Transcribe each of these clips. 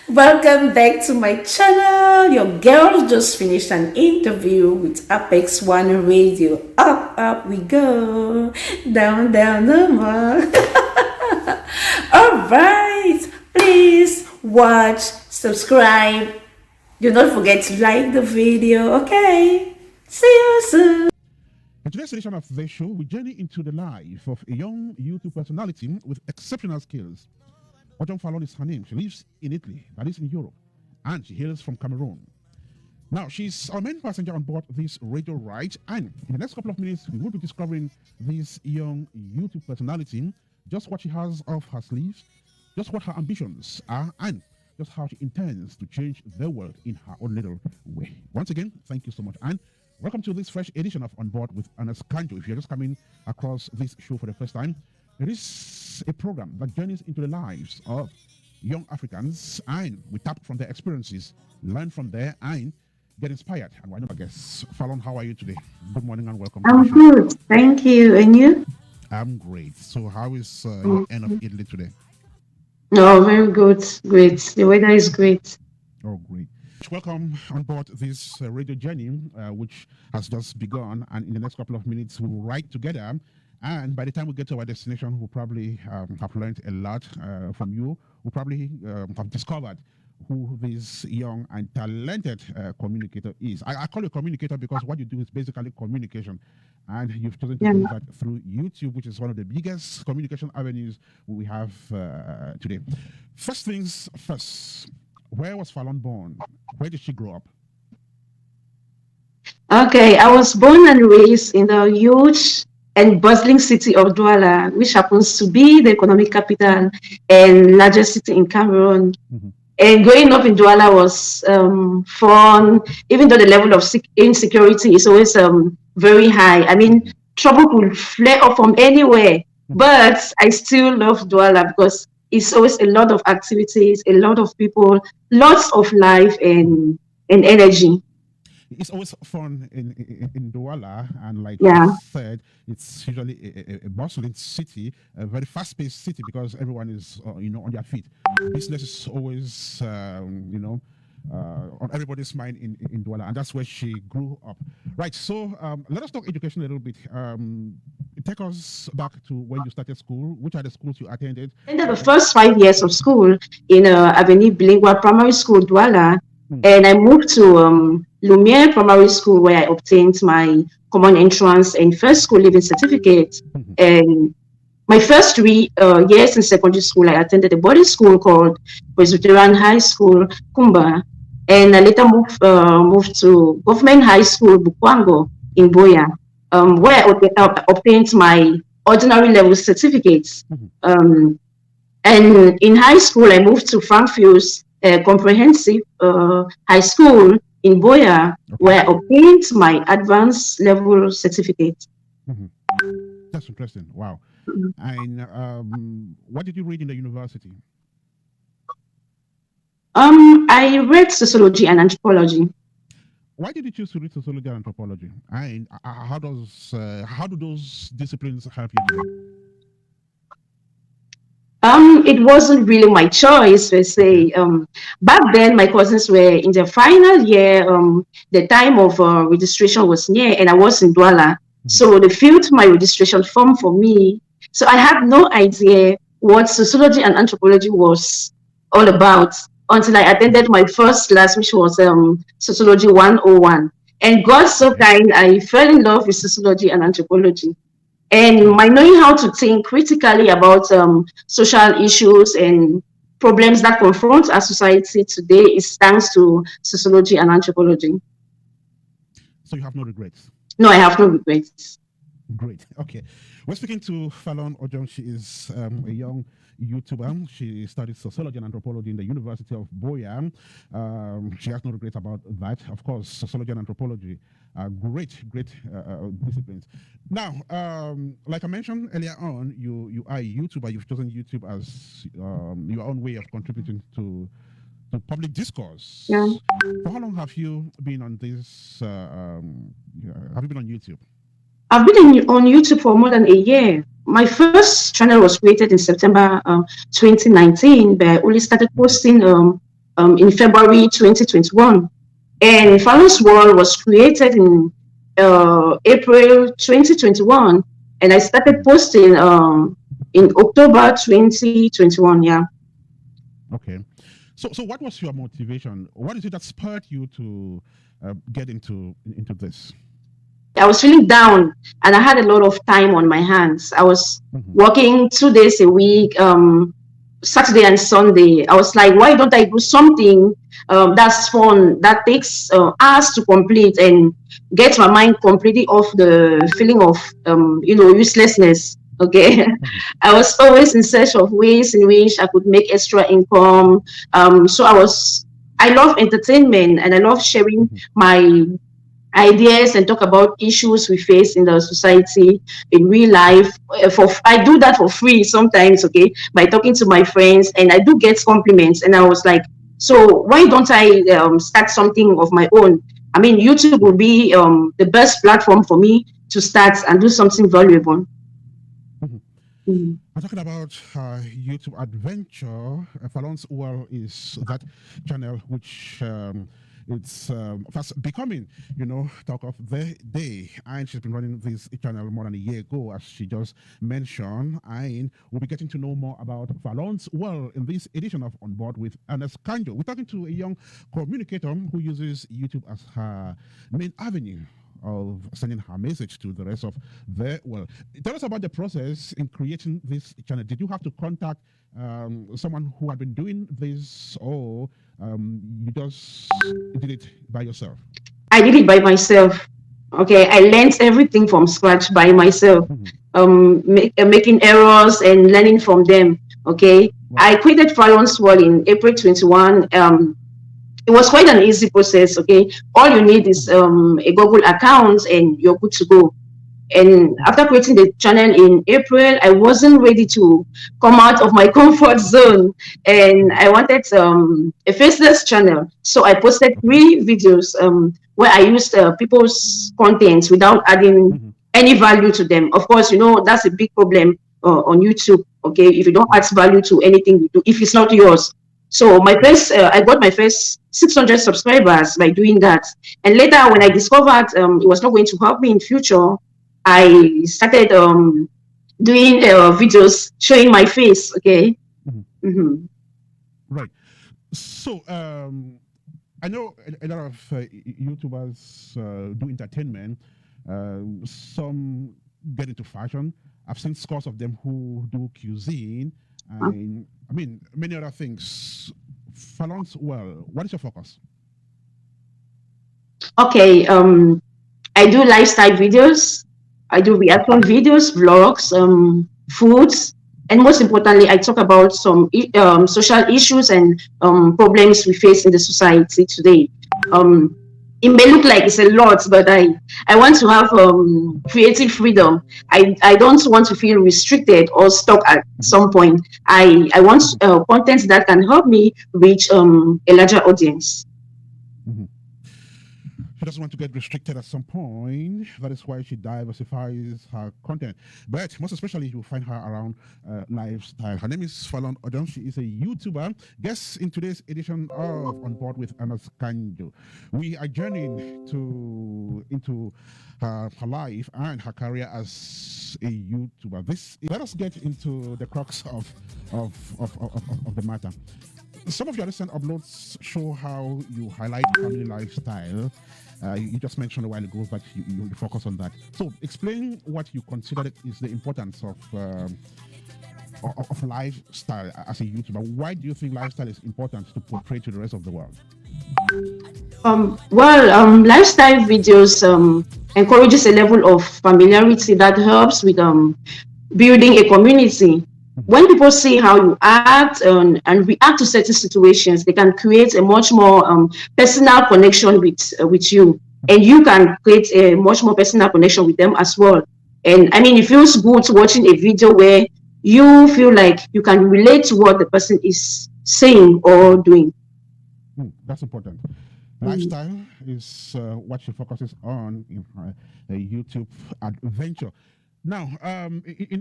Welcome back to my channel. Your girl just finished an interview with Apex One Radio. Up, up we go. Down, down, no more. All right. Please watch, subscribe. Do not forget to like the video. Okay. See you soon. In today's edition of the show, we journey into the life of a young YouTube personality with exceptional skills. Ojon Fallon is her name. She lives in Italy, that is in Europe, and she hails from Cameroon. Now, she's our main passenger on board this radio ride, and in the next couple of minutes, we will be discovering this young YouTube personality, just what she has off her sleeves, just what her ambitions are, and just how she intends to change the world in her own little way. Once again, thank you so much, and welcome to this fresh edition of On Board with Ernest Kanjo. If you're just coming across this show for the first time, it is a program that journeys into the lives of young Africans, and we tap from their experiences, learn from there, and get inspired. And why not, I guess, Fallon, how are you today? Good morning and welcome to the I'm show. good, thank you. And you? I'm great. So, how is your end of Italy today? No, very good, great. The weather is great. Oh, great. Welcome on board this radio journey, which has just begun. And in the next couple of minutes, we will ride together. And by the time we get to our destination, we'll probably have learned a lot from you. We'll probably have discovered who this young and talented communicator is. I call you a communicator because what you do is basically communication. And you've chosen to do that through YouTube, which is one of the biggest communication avenues we have today. First things first, where was Fallon born? Where did she grow up? Okay, I was born and raised in the huge and bustling city of Douala, which happens to be the economic capital and largest city in Cameroon. And growing up in Douala was fun, even though the level of insecurity is always very high. I mean, trouble could flare up from anywhere, but I still love Douala because it's always a lot of activities, a lot of people, lots of life and energy. It's always fun in Douala, and like Yeah. you said, it's usually a bustling city, a very fast-paced city because everyone is on their feet. Business is always on everybody's mind in Douala, and that's where she grew up. Right. So let us talk education a little bit. Take us back to when you started school. Which are the schools you attended? Ended the first 5 years of school in Avenue Bilingual Primary School, Douala, and I moved to Lumiere Primary School where I obtained my common entrance and first school living certificate. And my first 3 years in secondary school, I attended a boarding school called Presbyterian High School, Kumba, and I later moved to Government High School, Bukwango, in Boya, where I obtained my ordinary level certificates. And in high school, I moved to Frankfurt Comprehensive High School in Boya, where I obtained my advanced level certificate. That's interesting. Wow. And what did you read in the university? I read sociology and anthropology. Why did you choose to read sociology and anthropology? And how do those disciplines help you? It wasn't really my choice per se. Back then, my cousins were in their final year. The time of registration was near, and I was in Douala. So they filled my registration form for me. So I had no idea what sociology and anthropology was all about until I attended my first class, which was Sociology 101. And God so kind, I fell in love with sociology and anthropology. And my knowing how to think critically about social issues and problems that confront our society today is thanks to sociology and anthropology. So you have no regrets? No, I have no regrets. Great. Okay. We're speaking to Fallon Ojon. She is a young YouTuber. She studied sociology and anthropology in the University of Boya. She has no regrets about that. Of course, sociology and anthropology are great disciplines. Now, like I mentioned earlier on, you are a YouTuber. You've chosen YouTube as your own way of contributing to public discourse. Yeah. For how long have you been on this? Have you been on YouTube? I've been on YouTube for more than a year. My first channel was created in September 2019, but I only started posting in February 2021. And Fallon's World was created in April 2021. And I started Mhm. posting in October 2021. Yeah. Okay. So what was your motivation? What is it that spurred you to get into this? I was feeling down and I had a lot of time on my hands. I was Mhm. working 2 days a week, Saturday and Sunday. I was like, why don't I do something that's fun, that takes hours to complete and get my mind completely off the feeling of, uselessness. Okay. Mhm. I was always in search of ways in which I could make extra income. So I love entertainment and I love sharing Mhm. my ideas and talk about issues we face in the society in real Mhm. life. For I do that for free sometimes, okay, by talking to my friends, and I do get compliments. And I was like, so why don't I start something of my own? I mean, YouTube will be the best platform for me to start and do something valuable. Mhm. Mm. I'm talking about YouTube Adventure. Fallon's Well is that channel which it's fast becoming, talk of the day. And she's been running this channel more than a year ago, as she just mentioned. And we'll be getting to know more about Fallon's Well in this edition of On Board with Ernest Kanjo. We're talking to a young communicator who uses YouTube as her main avenue of sending her message to the rest of the world. Tell us about the process in creating this channel. Did you have to contact someone who had been doing this, or you just did it by yourself? I did it by myself. Okay, I learned everything from scratch by myself, Mhm. making errors and learning from them. Okay, Right. I created Fallon's Wall in April 21. It was quite an easy process. Okay, all you need is Mhm. a Google account and you're good to go. And Mhm. after creating the channel in April, I wasn't ready to come out of my comfort zone. And Mhm. I wanted a faceless channel. So I posted Okay. 3 videos where I used people's contents without adding Mhm. any value to them. Of course, that's a big problem on YouTube. Okay, if you don't add Mhm. value to anything you do, if it's not yours. So Mhm. I got my first 600 subscribers by doing that. And later, when I Mhm. discovered it was not going to help me in future, I started doing videos showing my face. Okay. Mhm. Mm-hmm. Right. So I know a lot of YouTubers do entertainment. Some get into fashion. I've seen scores of them who do cuisine, and I mean many other things. Fallon's Well, what is your focus? Okay. I do lifestyle videos. I do reaction Okay. videos, vlogs, foods, and most importantly, I talk about some social issues and problems we face in the society today. Um, it may look like it's a lot, but I want to have creative freedom. I don't want to feel restricted or stuck at Mhm. some point. I want Mhm. content that can help me reach a larger audience. Mhm. She doesn't want to get restricted at some point. That is why she diversifies her content. But most especially, you'll find her around lifestyle. Her name is Fallon Odom. She is a YouTuber. Guest in today's edition of On Board with Ernest Kanjo. We are journeying into her life and her career as a YouTuber. Let us get into the crux of the matter. Some of your recent uploads show how you highlight family lifestyle. You just mentioned a while ago that you focus on that. So, explain what you consider is the importance of lifestyle as a YouTuber. Why do you think lifestyle is important to portray to the rest of the world? Lifestyle videos encourages a level of familiarity that helps with building a community. Mhm. When people see how you act and react to certain situations, they can create a much more personal connection with you, and you can create a much more personal connection with them as well. And I mean, it feels good watching a video where you feel like you can relate to what the person is saying or Mhm. doing. That's important. Mm. Lifestyle is what she focuses on in her YouTube adventure. Now,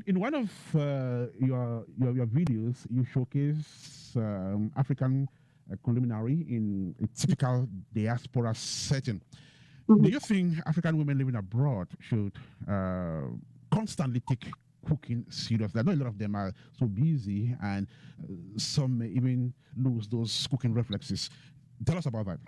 in one of your videos, you showcase African preliminary in a typical diaspora setting. Do Mhm. you think African women living abroad should constantly take cooking seriously? I know a lot of them are so busy, and some may even lose those cooking reflexes. Tell us about that.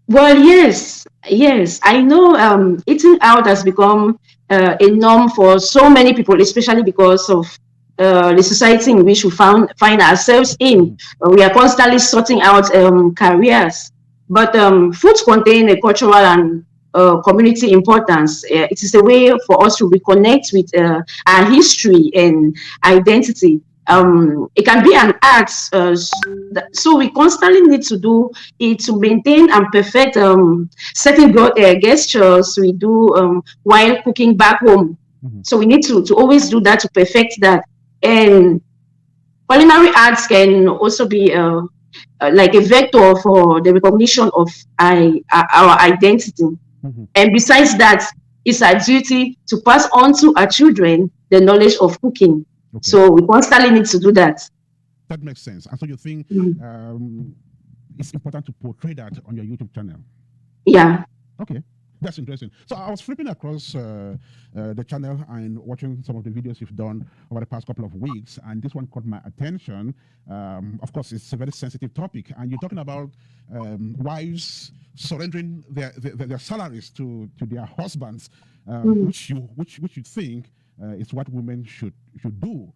Well, yes, yes. I know eating out has become a norm for so many people, especially because of the society in which we find ourselves in. Mhm. We are constantly sorting out careers, but foods contain a cultural and community importance. It is a way for us to reconnect with our history and identity. Mhm. It can be an art, so we constantly need to do it to maintain and perfect certain gestures we do while cooking back home. Mhm. So we need to always do that to perfect that. And culinary arts can also be like a vector for the recognition of our identity. Mhm. And besides that, it's our duty to pass on to our children the knowledge of cooking. Okay, So we constantly need to do that. that makes sense. And so you think Mhm. um, it's important to portray that on your YouTube channel? Yeah. Okay, that's interesting. So I was flipping across the channel and watching some of the videos you've done over the past couple of weeks, and this one caught my attention. Of course, it's a very sensitive topic, and you're talking about wives surrendering their salaries to their husbands, Mhm. which you think is what women should do.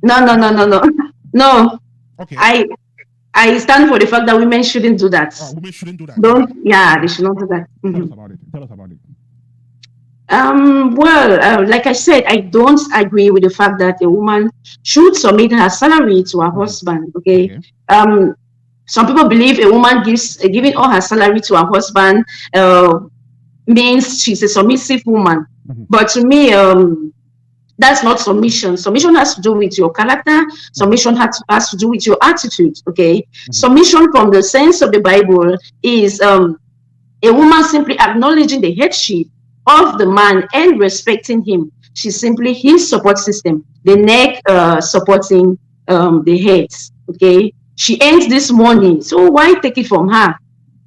No, no, no, Now, no, no. No, okay, I I stand for the fact that women shouldn't do that. women shouldn't do that. Don't, yeah, they Okay, should not do that. tell us Mhm. about it. Tell us about it. Well, like I said, I don't agree with the fact that a woman should submit her salary to her Mhm. husband. Okay. Okay. Um, some people believe a woman giving all her salary to her husband uh, means she's a submissive woman. Mhm. But to me, that's not submission. Submission has to do with your character. Mhm. Submission has to do with your attitude. Okay. Mhm. Submission from the sense of the Bible is a woman simply acknowledging the headship of the man and respecting him. She's simply his support system, the Mhm. neck supporting the head. Okay. She earns this money. So why take it from her?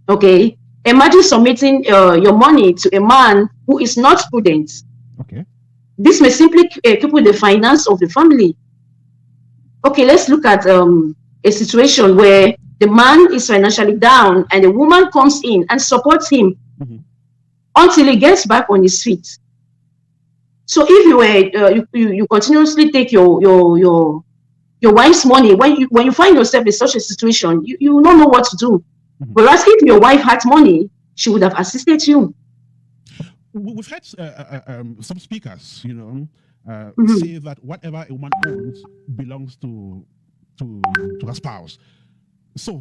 Okay. Imagine submitting your money to a man who is not prudent. Okay. This may simply cripple the finance of the family. Okay, let's look at a situation where the man is financially down and the woman comes in and supports him Mhm. until he gets back on his feet. So if you were you continuously take your wife's money when you find yourself in such a situation, you don't know what to do. Mhm. Whereas if your wife had money, she would have assisted you. We've had some speakers, Mhm. say that whatever a woman owns belongs to her spouse. So,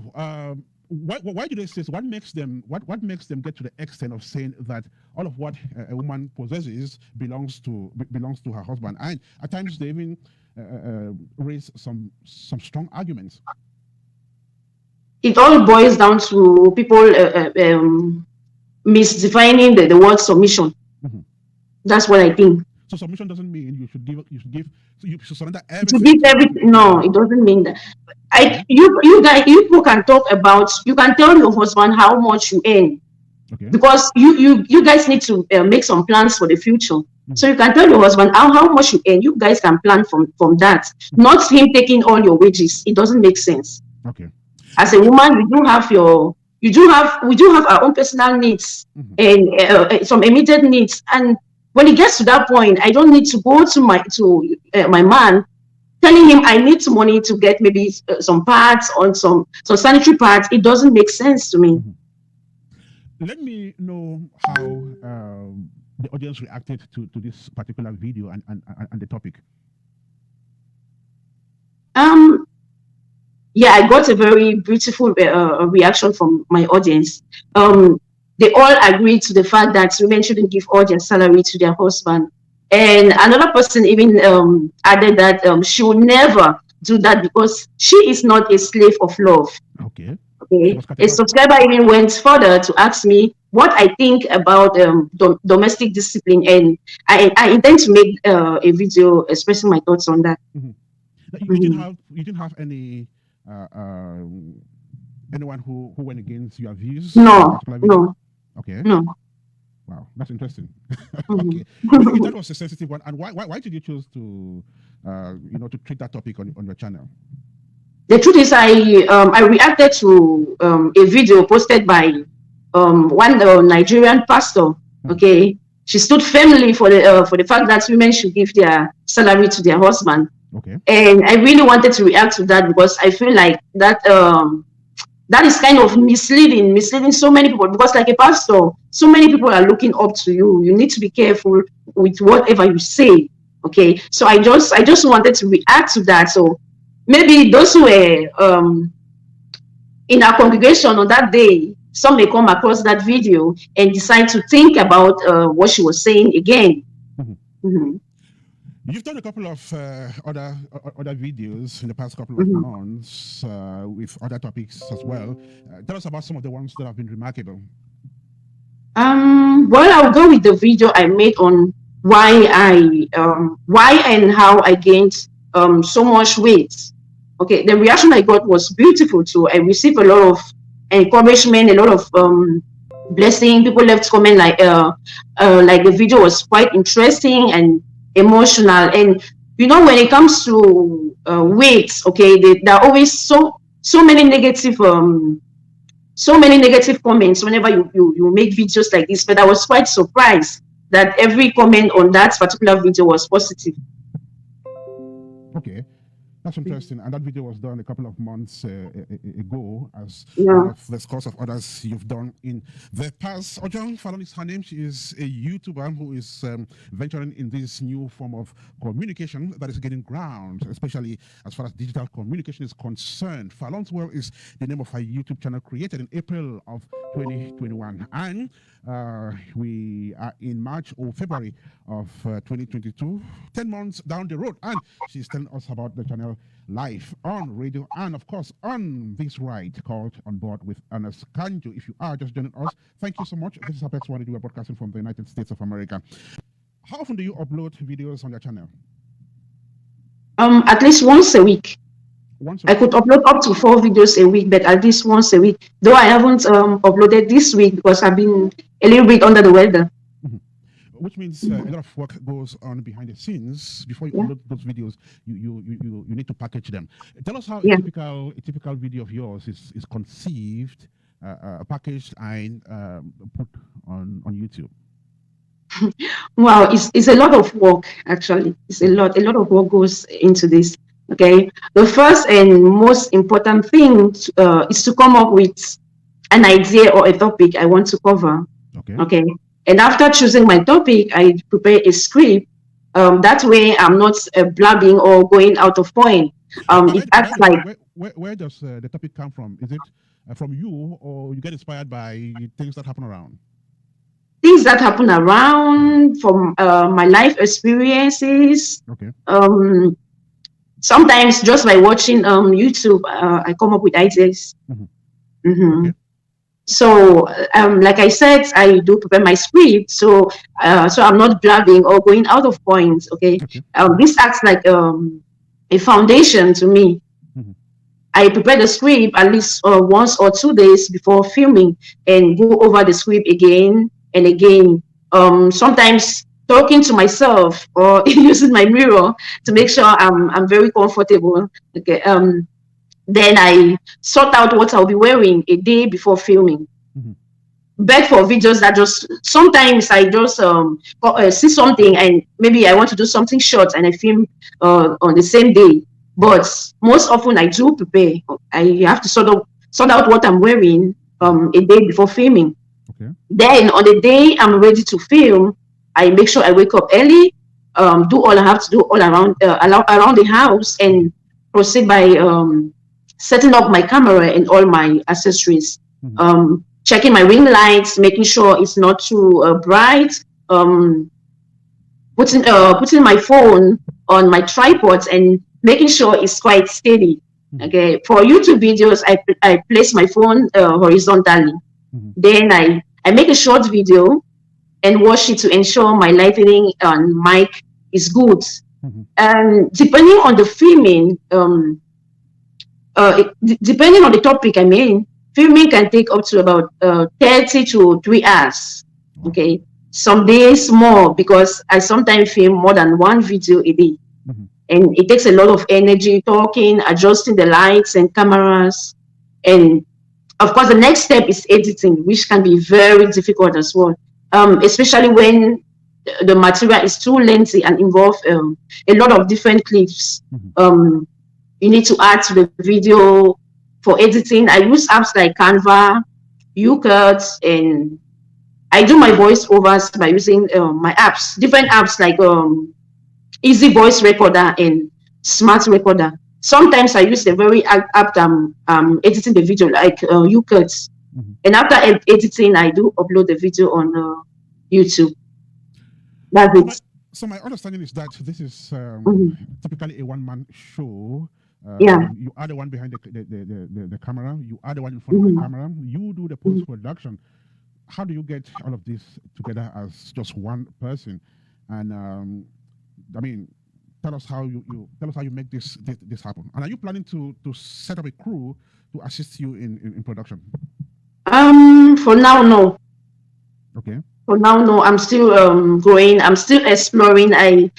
why do they say so? What makes them get to the extent of saying that all of what a woman possesses belongs to her husband? And at times they even raise some strong arguments. It all boils down to people misdefining the word submission. Mhm. That's what I think. So submission doesn't mean you should give, so you should surrender To everything give everything, to your no, husband. it doesn't mean that. Okay. You guys, you people can talk about. You can tell your husband how much you earn Okay. because you guys need to make some plans for the future. So Mhm. you can tell your husband how much you earn. You guys can plan from that. Mhm. Not him taking all your wages. It doesn't make sense. Okay. As a Let, woman, we do have our own personal needs mhm. and some immediate needs. And when it gets to that point, I don't need to go to my man telling him I need some money to get maybe some parts on some sanitary parts. It doesn't make sense to me. Mhm. Let me know how the audience reacted to this particular video and the topic. Um, yeah, I got a very beautiful reaction from my audience. Okay. They all agreed to the fact that women shouldn't give all their salary to their husband. And another person even added that she will never do that because she is not a slave of love. Okay. She Okay. was A categorical. subscriber even went further to ask me what I think about domestic discipline, and I intend to make a video expressing my thoughts on that. Mhm. Now, you didn't Mhm. have any anyone who went against your views in that No, particular video? no, Okay. no. Wow, that's interesting. Mhm. Okay, if that was a sensitive one, and why did you choose to to treat that topic on your channel? The truth is, I reacted to a video posted by one Nigerian pastor. Mhm. Okay, she stood firmly for the fact that women should give their salary to their husband, Okay. and I really wanted to react to that because I feel like that is kind of misleading so many people, because like a pastor, so many people are looking up to you. You need to be careful with whatever you say. Okay, so I just wanted to react to that. So maybe those who were in our congregation on that day, some may come across that video and decide to think about what she was saying again. Mhm. Mhm, You've done a couple of other videos in the past couple of mhm. months with other topics as well. Tell us about some of the ones that have been remarkable. Well, I'll go with the video I made on why and how I gained so much weight. Okay, the reaction I got was beautiful too. I received a lot of encouragement, a lot of blessing. People left comment like the video was quite interesting and emotional. And when it comes to weight, okay, there are always so many negative comments whenever you make videos like this, but I was quite surprised that every comment on that particular video was positive. Okay. That's interesting. And that video was done a couple of months ago as one Yeah. of the scores of others you've done in the past. Ojong Fallon is her name. She is a YouTuber who is venturing in this new form of communication that is getting ground, especially as far as digital communication is concerned. Fallon's World is the name of her YouTube channel, created in April of 2021. And we are in March or February of 2022, 10 months down the road. And she's telling us about the channel live on radio and, of course, on this ride called On Board with Ernest Kanjo. If you are just joining us, thank you so much. This is Apex One. We are broadcasting from the United States of America. How often do you upload videos on your channel? At least once a week. Once I a week. could upload up to 4 videos a week, but at least once a week. Though I haven't uploaded this week because I've been a little bit under the weather. Which means a lot of work goes on behind the scenes before you Yeah. upload those videos. You need to package them. Tell us how Yeah. a typical video of yours is conceived, packaged, and put on YouTube. Wow, it's a lot of work actually. It's a lot of work goes into this. Okay, the first and most important thing is to come up with an idea or a topic I want to cover. Okay. Okay, and after choosing my topic, I prepare a script. That way, I'm not blabbing or going out of point. It acts like Where does the topic come from? Is it from you, or you get inspired by things that happen around? things that happen around from my life experiences. Okay. Sometimes just by watching YouTube, I come up with ideas. Mhm. Mhm. Okay. So, like I said, I do prepare my script, so I'm not blabbing or going out of points. Okay, Okay. this acts like a foundation to me. Mhm. I prepare the script at least once or 2 days before filming and go over the script again and again. Sometimes talking to myself or using my mirror to make sure I'm very comfortable. Okay. Then I sort out what I'll be wearing a day before filming. Mhm. But for videos that just sometimes I just see something and maybe I want to do something short and I film on the same day. But most often I do prepare. I have to sort out what I'm wearing a day before filming. Okay. Then on the day I'm ready to film, I make sure I wake up early, do all I have to do all around around the house, and proceed by setting up my camera and all my accessories. Mhm. Checking my ring lights, making sure it's not too bright. Putting my phone on my tripod and making sure it's quite steady. Mhm. Okay, for YouTube videos, I place my phone horizontally. Mhm. Then I make a short video and watch it to ensure my lighting and mic is good. Mhm. And depending on the filming, depending on the topic, I mean, filming can take up to about 30 to 3 hours. Wow. Okay. Some days more because I sometimes film more than one video a day. Mhm. And it takes a lot of energy talking, adjusting the lights and cameras. And of course, the next step is editing, which can be very difficult as well, especially when the material is too lengthy and involve a lot of different clips. Mhm. You need to add to the video for editing. I use apps like Canva, UCut, and I do my voiceovers by using my apps, different apps like Easy Voice Recorder and Smart Recorder. Sometimes I use the very app editing the video like UCut. Mhm. And after editing, I do upload the video on YouTube. That's So it. my so my understanding is that this is Mhm. typically a one-man show. Yeah. You are the one behind the camera. You are the one in front of the Mhm. camera. You do the Mhm. post-production. How do you get all of this together as just one person? And I mean, tell us how you make this happen. And are you planning to set up a crew to assist you in production? For now, no. Okay. For now, no. I'm still growing. I'm still exploring. I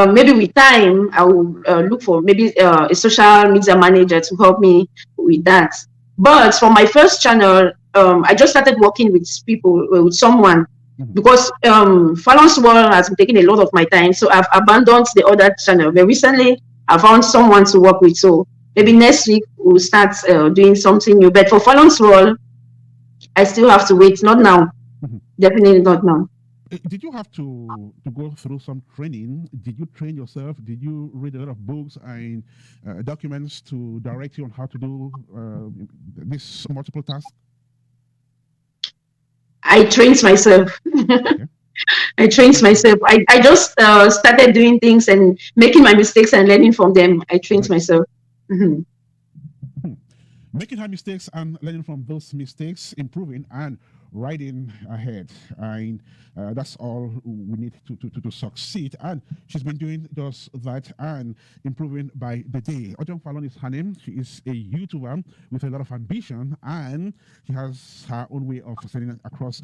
maybe with time I will look for maybe a social media manager to help me with that. But for my first channel, I just started working with people with someone Mhm. because Fallon's World has been taking a lot of my time. So I've abandoned the other channel. But recently, I found someone to work with. So maybe next week we'll start doing something new. But for Fallon's World, I still have to wait. Not now. Mhm. Definitely not now. Did you have to go through some training? Did you train yourself? Did you read a lot of books and documents to direct you on how to do this multiple task? I trained myself. Okay. I trained Great to hear. myself. I just started doing things and making my mistakes and learning from them. I trained Great. myself. Mhm. Hmm. Making hard mistakes and learning from those mistakes, improving and riding ahead. And that's all we need to succeed. And she's been doing just that and improving by the day. Ojong Fallon is her name. She is a YouTuber with a lot of ambition and she has her own way of sending across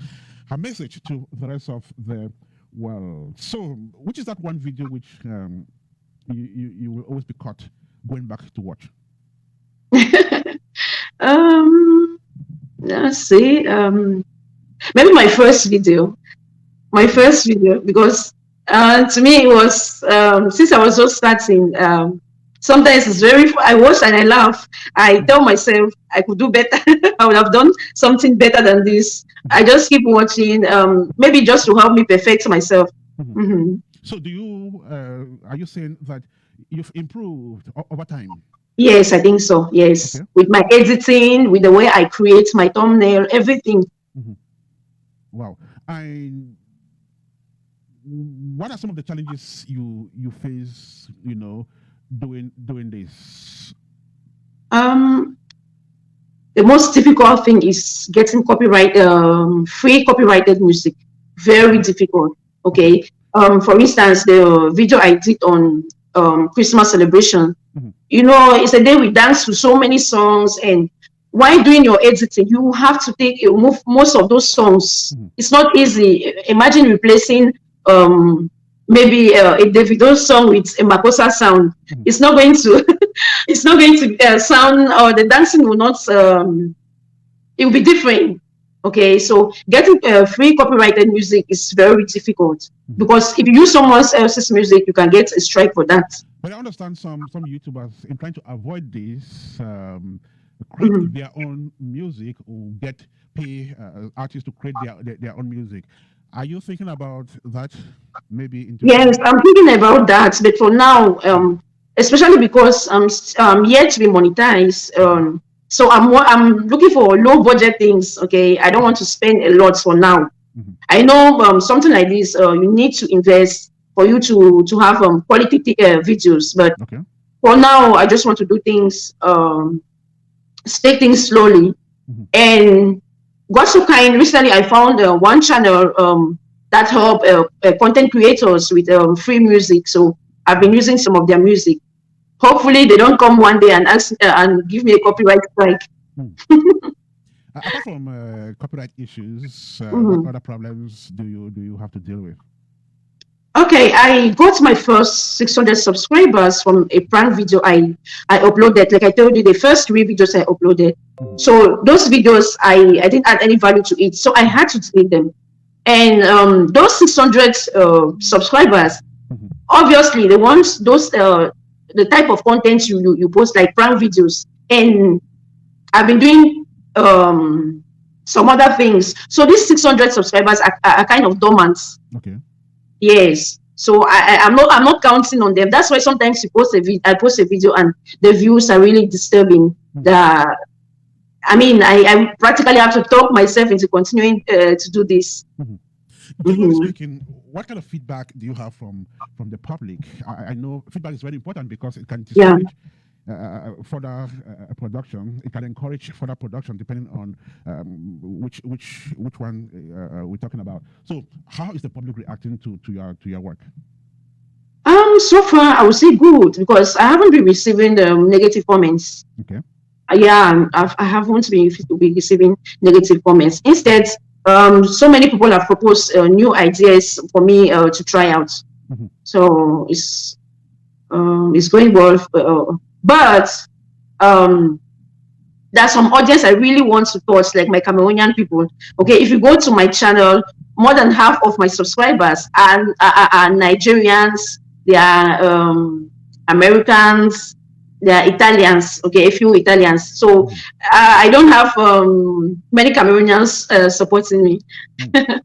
her message to the rest of the world. So, which is that one video which you will always be caught going back to watch? um, let's see. Maybe my first video. My Okay. first video because to me it was since I was just starting. Sometimes it's very. I watch and I laugh. I Mhm. tell myself I could do better. I would have done something better than this. I Mhm. just keep watching. Maybe just to help me perfect myself. Mhm. Hmm. So, do you are you saying that you've improved over time? Yes, I think so. Yes, Okay. with my editing, with the way I create my thumbnail, everything. Mhm. Wow. And what are some of the challenges you face? Doing this. Um, the most difficult thing is getting free copyrighted music. Very difficult. Okay. Okay. For instance, the video I did on Christmas celebration, Mhm. it's a day we dance to so many songs, and while doing your editing, you have to move most of those songs. Mhm. It's not easy. Imagine replacing um, maybe a Davido song with a Makossa sound. Mhm. It's not going to it's not going to sound, or the dancing will not it will be different. Okay, so getting free copyrighted music is very difficult Mhm. because if you use someone else's music, you can get a strike for that. But I understand some YouTubers in trying to avoid this create Mhm. their own music or pay artists to create their own music. Are you thinking about that maybe into the Yes, future? I'm thinking about that, but for now, Mhm. especially because I'm yet to be monetized, Okay. so I'm looking for low budget things. Okay, I don't Mhm. want to spend a lot for now. Mhm. I know something like this, you need to invest for you to have quality videos. But Okay. for now, I just want to do things, take things slowly. Mhm. And got so kind. Recently, I found one channel that help content creators with free music. So I've been Mhm. using some of their music. hopefully they don't come one day and ask and give me a copyright strike. Hmm. Apart from copyright issues, what Mhm. other problems do you have to deal with? Okay, I got my first 600 subscribers from a prank video I uploaded. Like I told you, the first 3 videos I uploaded. Mhm. So those videos I didn't add any value to it, so I had to delete them. And those 600 subscribers, Mhm. obviously the ones those the type of content you post, like prank videos, and I've been doing some other things. So these 600 subscribers are kind of dormant. Okay. Yes. So I'm not counting on them. That's why sometimes I post a video and the views are really disturbing. Mhm. The I mean, I practically have to talk myself into continuing to do this. Mhm. Generally Mhm. speaking, what kind of feedback do you have from the public? I know feedback is very important because it can Yeah. discourage further production. It can encourage further production depending on which one we're talking about. So, how is the public reacting to your work? So far I would say good because I haven't been receiving negative comments. Okay. Yeah, I haven't been receiving negative comments. Instead, so many people have proposed new ideas for me to try out. Mhm. So it's going well. But um, there's some audience I really want to touch, like my Cameroonian people. Okay, if you go to my channel, more than half of my subscribers are Nigerians, they are Americans, they are Italians. Okay, a few Italians. So Mhm. I don't have many Cameroonians supporting me. Mm.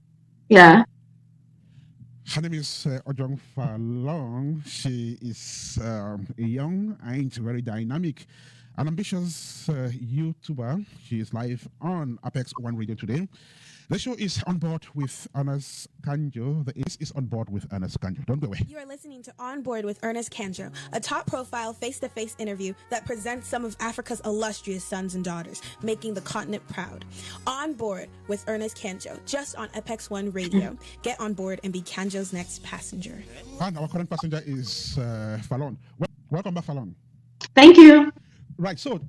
Yeah. Her name is Ojong Falong. She is a young and very dynamic and ambitious YouTuber. She is live on Apex One Radio today. The show is on board with Anas Kanjo. The Ace is on board with Anas Kanjo. Don't go away. You are listening to On Board with Ernest Kanjo, a top profile face to face interview that presents some of Africa's illustrious sons and daughters, making the continent proud. On Board with Ernest Kanjo, just on Apex One Radio. Get on board and be Kanjo's next passenger. And our current passenger is Falon. Welcome back, Falon. Thank you. Right, so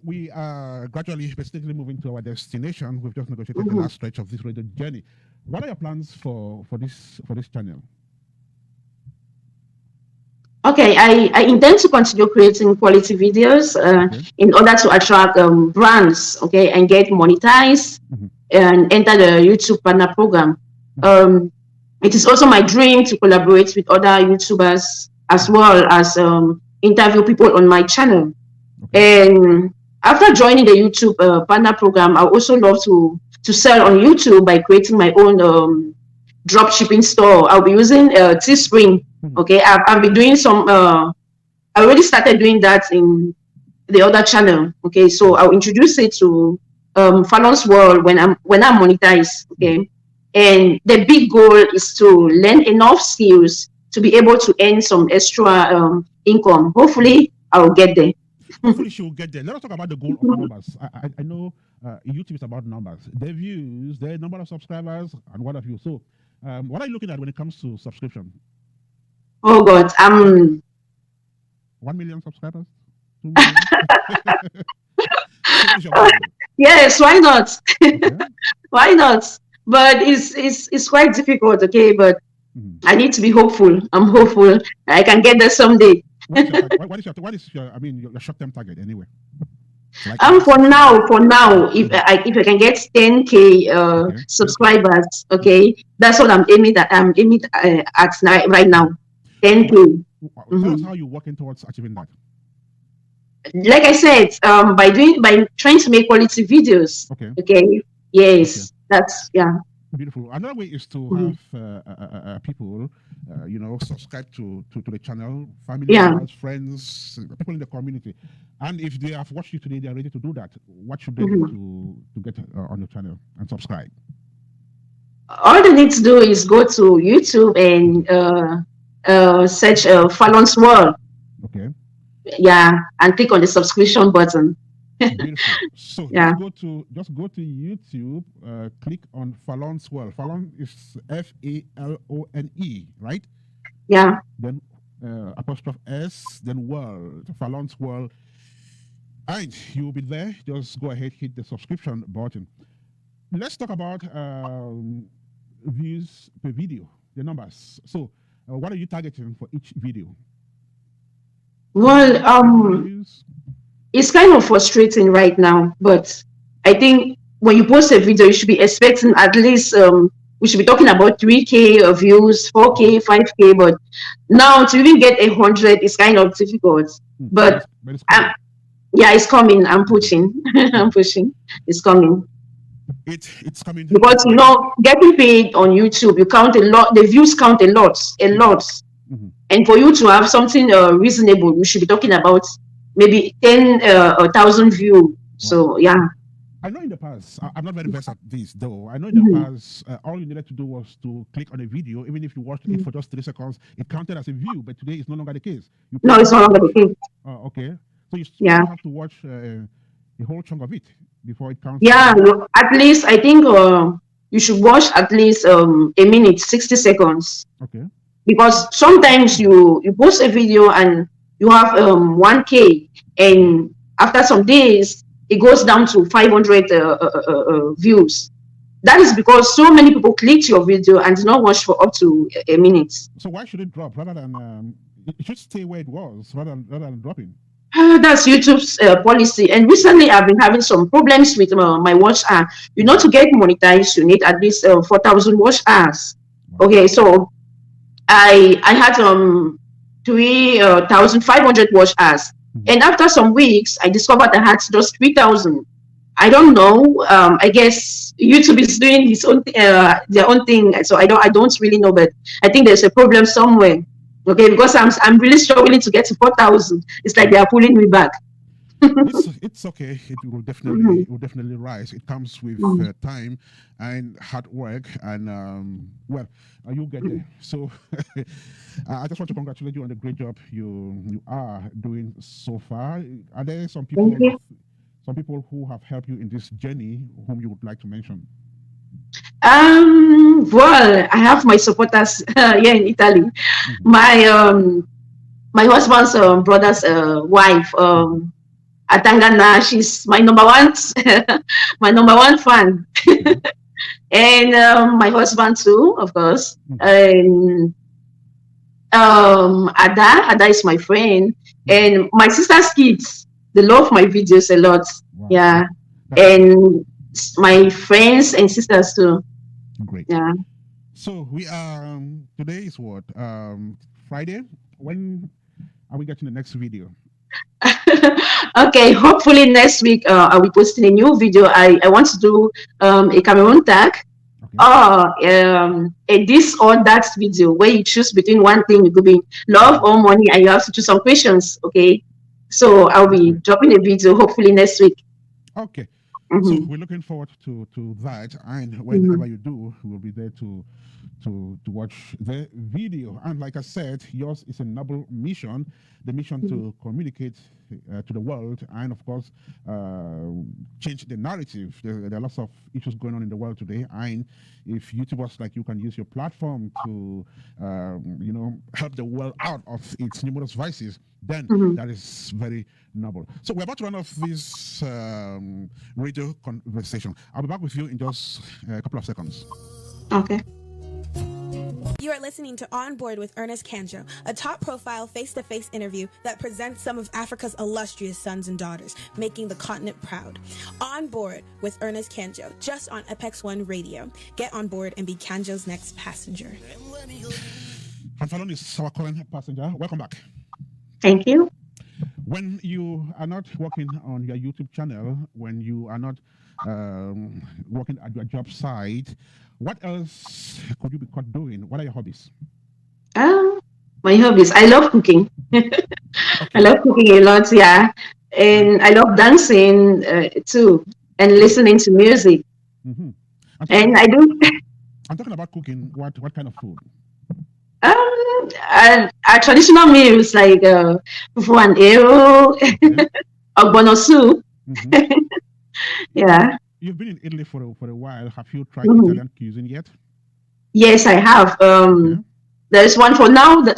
we are gradually, basically moving to our destination. We've just negotiated the Mhm. last stretch of this radio journey. What are your plans for this channel? Okay, I intend to continue creating quality videos Okay. in order to attract brands, okay, and get monetized Mhm. and enter the YouTube partner program. Mhm. It is also my dream to collaborate with other YouTubers as well as interview people on my channel. Okay. And after joining the YouTube partner program, I also love to sell on YouTube by creating my own drop shipping store. I'll be using Teespring. Mhm. Okay, I've been doing some. I already started doing that in the other channel. Okay, so I'll introduce it to Fallon's World when I'm monetized. Mhm. Okay, and the big goal is to learn enough skills to be able to earn some extra income. Hopefully, I'll get there. Hopefully, she will get there. Let us talk about the goal of numbers. I know YouTube is about numbers, the views, the number of subscribers, and what have you. So, what are you looking at when it comes to subscription? Oh God, 1 million subscribers? 2 million? So, what is your goal? yes, why not? Okay. Why not? But it's quite difficult, okay? But Mhm. I need to be hopeful. I'm hopeful I can get there someday. What is your target? What is your I mean your short term target anyway? Like For now, Mhm. if I can get 10K Okay. 10K. subscribers, Mhm. okay, that's what I'm aiming at. I'm aiming at right now, Mhm. So 10K. tell us Mhm. how you're working towards achieving that. Like I said, by trying to make quality videos. Okay. Okay, Okay. yes, that's yeah. Beautiful. Another way is to Mhm. have people, subscribe to the channel, family Yeah. members, friends, people in the community. And if they have watched you today, they are ready to do that. What should they do Mhm. to get on the channel and subscribe? All they need to do is go to YouTube and search Fallon's World. Okay. Yeah, and click on the subscription button. Beautiful. So Yeah. just go to YouTube, click on Fallon's World. Fallon is Falone, right? Yeah. Then apostrophe S, then world, Fallon's world. And you'll be there. Just go ahead, hit the subscription button. Let's talk about views per video, the numbers. So, what are you targeting for each video? Well, Views? it's kind of frustrating right now, but I think when you post a video, you should be expecting at least we should be talking about 3K of views, 4K, 5K, but now to even get 100 is kind of difficult. But But it's um, coming. yeah, it's coming. I'm pushing. I'm pushing. It's coming. It's coming Because quickly. getting paid on YouTube, you count a lot. The views count a lot, a lot. Mhm. And for you to have something reasonable, we should be talking about maybe 10,000 view. Wow. So yeah. I know in the past, I'm not very versed at this though. I know in the Mhm. past, all you needed to do was to click on a video, even if you watched it for just 3 seconds, it counted as a view. But today it's no longer the case. You No, probably it's no have to longer watch. the case. Okay, so you Yeah. probably have to watch a whole chunk of it before it counts as a Yeah. view. At least I think you should watch at least a minute, 60 seconds. Okay. Because sometimes you post a video and you have 1K, and after some days it goes down to 500 views. That is because so many people clicked your video and did not watch for up to a minute. So why should it drop rather than it should stay where it was rather than dropping? That's YouTube's policy. And recently, I've been having some problems with my watch hour. To get monetized, you need at least 4,000 watch hours. Wow. Okay, so I had 3,500 watch hours, Mhm. and after some weeks, I discovered I had just 3,000. I don't know. I guess YouTube is doing their own thing, so I don't really know, but I think there's a problem somewhere. Okay, because I'm really struggling to get to 4,000. It's like they are pulling me back. It's okay. Mhm. It will definitely rise. It comes with Mhm. time and hard work, and well, you'll get there. So I just want to congratulate you on the great job you are doing so far. Are there Thank you. some people who have helped you in this journey whom you would like to mention? Well, I have my supporters here in Italy. Mhm. My my husband's brother's wife, Mhm. Atangana. She's my number one, my number one fan, Okay. and my husband too, of course. Mhm. And Ada is my friend, Mhm. and my sister's kids. They love my videos a lot. Wow, Yeah, that's and my friends and sisters too. great. Yeah. So we are today is what Friday. When are we getting the next video? Okay, hopefully next week I'll be posting a new video. I want to do a Cameroon tag Okay. or a this or that video where you choose between one thing. It could be love or money, and you have to choose some questions. Okay, so I'll That's be great. dropping a video hopefully next week. Okay. So Hmm. we're looking forward to that, and Hmm. whenever you do, we'll be there to watch the video. And like I said, yours is a noble mission, the mission to communicate to the world, and of course, change the narrative. There are lots of issues going on in the world today, and if YouTubers like you can use your platform to, help the world out of its numerous vices, then Hmm. that is very noble. So we're about to run off this radio conversation. I'll be back with you in just a couple of seconds. Okay. You are listening to On Board with Ernest Kanjo, a top profile face to face interview that presents some of Africa's illustrious sons and daughters, making the continent proud. On Board with Ernest Kanjo, just on Apex One Radio. Get on board and be Kanjo's next passenger. And Fallon is our current passenger. Welcome back. Thank you. When you are not working on your YouTube channel, when you are not working at your job site, what else could you be caught doing? What are your hobbies? Um, my hobbies. I love cooking. I Okay. love cooking a lot. Yeah, And and I love dancing too, and listening to music. mhm. I'm talking And about I do. I'm talking about cooking. What kind of food? Our traditional meals like fufu and ero, Okay. ogbono soup. Hmm. Yeah. You've been in Italy for a while. Have you tried Mhm. Italian cuisine yet? Yes, I have. Okay. There's one for now that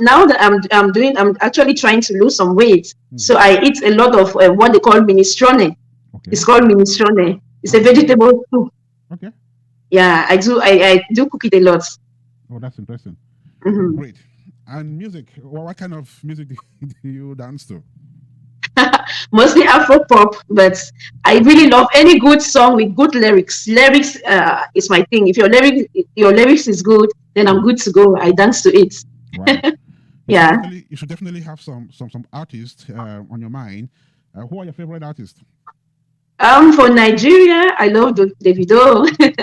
I'm actually trying to lose some weight. So I eat a lot of what they call minestrone. Okay. It's called minestrone. It's a Oh, vegetable soup. okay. Yeah, I do cook it a lot. Oh, that's interesting. Mhm. Great. And music. What kind of music do you dance to? Mostly Afro pop, but I really love any good song with good lyrics. Lyrics is my thing. If your lyrics is good, then I'm good to go. I dance to it. Wow. Yeah. You should definitely have some artists on your mind. Who are your favorite artists? For Nigeria, I love Davido. Okay.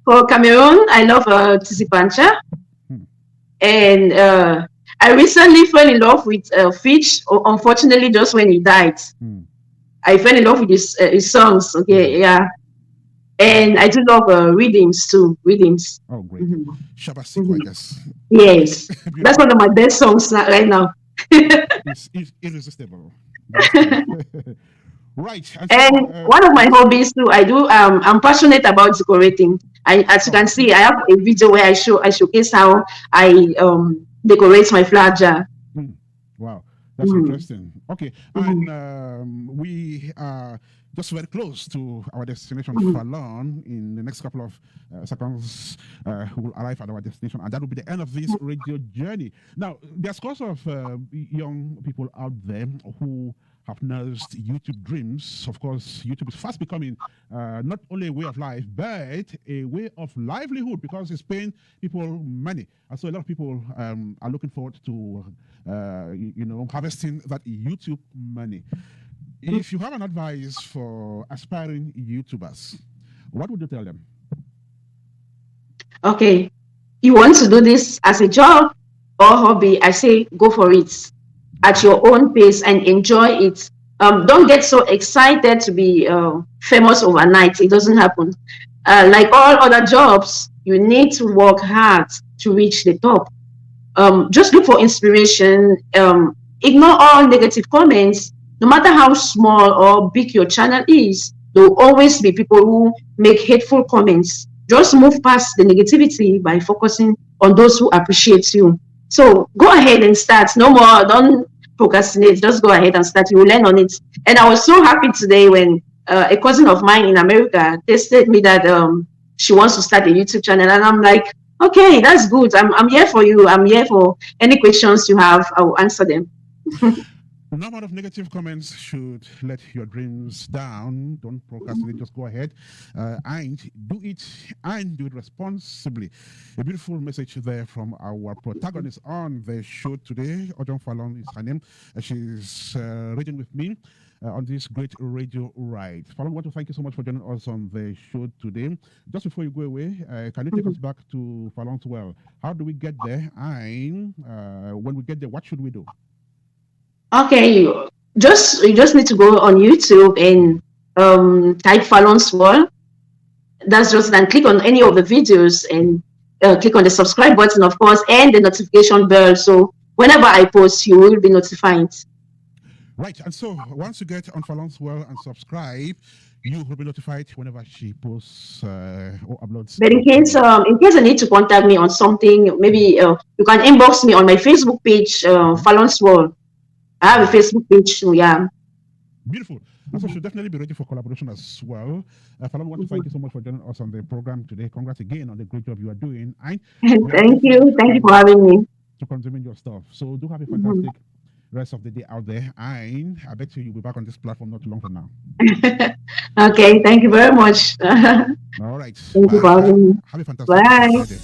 For Cameroon, I love Tisi Pancha. Hmm. And I recently fell in love with Fitch. Unfortunately, just when he died, Hmm. I fell in love with his songs. Hmm. Okay, yeah. Wow. And I do love rhythms too. Rhythms. Oh, great. Mhm, Shabasiko, I mhm. guess. Yes, that's Beautiful. one of my best songs right now. It's irresistible. That is true. Right. And so, And one of my yes. hobbies too, I do. I'm passionate about decorating. As you Oh, can see, I have a video where I showcase how I decorate my flower jar. hmm. Wow. That's Mhm, interesting. Okay. And mhm, we are just very close to our destination, mhm. Fallon. In the next couple of seconds, we will arrive at our destination, and that will be the end of this radio journey. Now, there's lots of young people out there who have nursed YouTube dreams. Of course, YouTube is fast becoming not only a way of life, but a way of livelihood because it's paying people money. And so a lot of people are looking forward to, harvesting that YouTube money. If you have an advice for aspiring YouTubers, what would you tell them? Okay, you want to do this as a job or hobby? I say go for it at Okay. your own pace and enjoy it. Don't get so excited to be famous overnight. It doesn't happen. Like all other jobs, you need to work hard to reach the top. Just look for inspiration. Ignore all negative comments. No matter how small or big your channel is, there will always be people who make hateful comments. Just move past the negativity by focusing on those who appreciate you. So go ahead and start. No more, don't procrastinate. Just go ahead and start. You will learn on it. And I was so happy today when a cousin of mine in America texted me that she wants to start a YouTube channel. And I'm like, okay, that's good. I'm here for you. I'm here for any questions you have. I will answer them. No amount of negative comments should let your dreams down. Don't procrastinate. Just go ahead and do it responsibly. A beautiful message there from our protagonist on the show today. Ojon Fallon is her name. She's reading with me on this great radio ride. Fallon, I want to thank you so much for joining us on the show today. Just before you go away, can you take us back to Fallon's Well? How do we get there? And when we get there, what should we do? Okay, you just need to go on YouTube and type Fallon's Wall. That's just then click on any of the videos and click on the subscribe button, of course, and the notification bell. So whenever I post, you will be notified. Right. And so once you get on Fallon's Well and subscribe, you will be notified whenever she posts or uploads But a video. in case I need to contact me on something, maybe you can inbox me on my Facebook page, Okay. Fallon's Wall. I have a Wow. Facebook page, so yeah. Beautiful. And so she'll definitely be ready for collaboration as well. Fallon, I want to thank you so much for joining us on the program today. Congrats again on the great job you are doing. And we are looking Thank you. forward Thank you for to having me. consuming your stuff. So do have a Mhm. fantastic rest of the day out there. And I bet you'll be back on this platform not too long from now. Okay, thank you very much. Thank All right. you for having me. Have a fantastic rest of Bye. Friday.